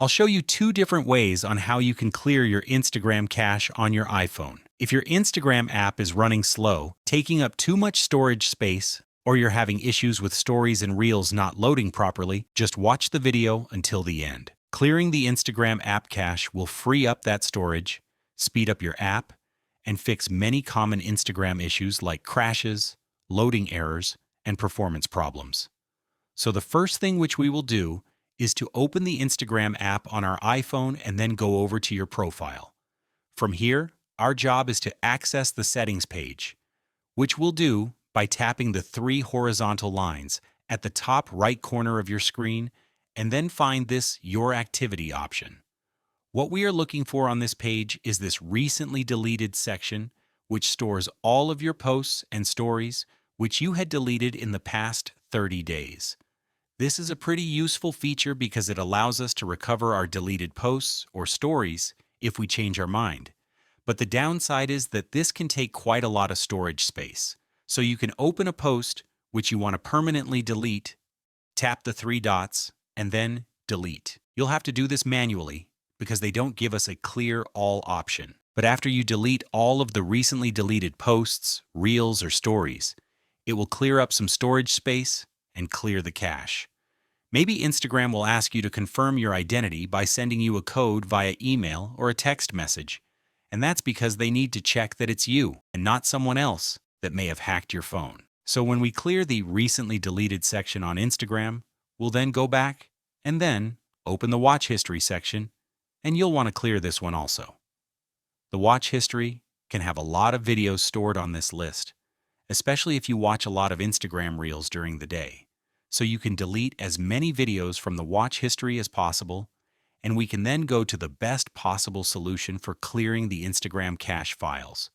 I'll show you two different ways on how you can clear your Instagram cache on your iPhone. If your Instagram app is running slow, taking up too much storage space, or you're having issues with stories and reels not loading properly, just watch the video until the end. Clearing the Instagram app cache will free up that storage, speed up your app, and fix many common Instagram issues like crashes, loading errors, and performance problems. So the first thing which we will do is to open the Instagram app on our iPhone and then go over to your profile. From here, our job is to access the settings page, which we'll do by tapping the three horizontal lines at the top right corner of your screen and then find this Your Activity option. What we are looking for on this page is this Recently Deleted section, which stores all of your posts and stories which you had deleted in the past 30 days. This is a pretty useful feature because it allows us to recover our deleted posts or stories if we change our mind. But the downside is that this can take quite a lot of storage space. So you can open a post which you want to permanently delete, tap the three dots, and then delete. You'll have to do this manually because they don't give us a clear all option. But after you delete all of the recently deleted posts, reels, or stories, it will clear up some storage space and clear the cache. Maybe Instagram will ask you to confirm your identity by sending you a code via email or a text message. And that's because they need to check that it's you and not someone else that may have hacked your phone. So when we clear the recently deleted section on Instagram, we'll then go back and then open the watch history section, and you'll want to clear this one also. The watch history can have a lot of videos stored on this list, especially if you watch a lot of Instagram reels during the day. So you can delete as many videos from the watch history as possible, and we can then go to the best possible solution for clearing the Instagram cache files.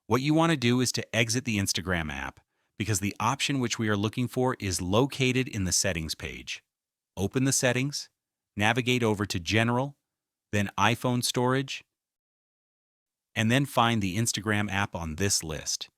What you want to do is to exit the Instagram app because the option which we are looking for is located in the settings page. Open the settings, navigate over to General, then iPhone Storage, and then find the Instagram app on this list.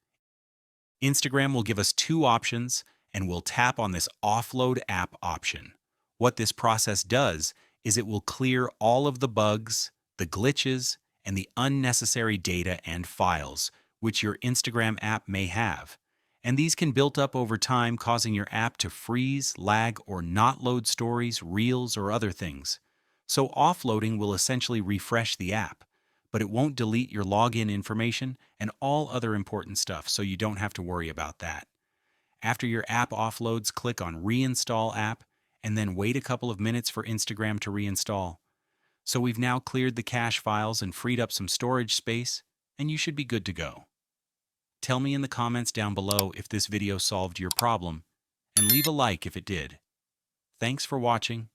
Instagram will give us two options, and we'll tap on this Offload App option. What this process does is it will clear all of the bugs, the glitches, and the unnecessary data and files which your Instagram app may have. And these can build up over time, causing your app to freeze, lag, or not load stories, reels, or other things. So offloading will essentially refresh the app, but it won't delete your login information and all other important stuff, so you don't have to worry about that. After your app offloads, click on Reinstall App, and then wait a couple of minutes for Instagram to reinstall. So we've now cleared the cache files and freed up some storage space, and you should be good to go. Tell me in the comments down below if this video solved your problem, and leave a like if it did. Thanks for watching.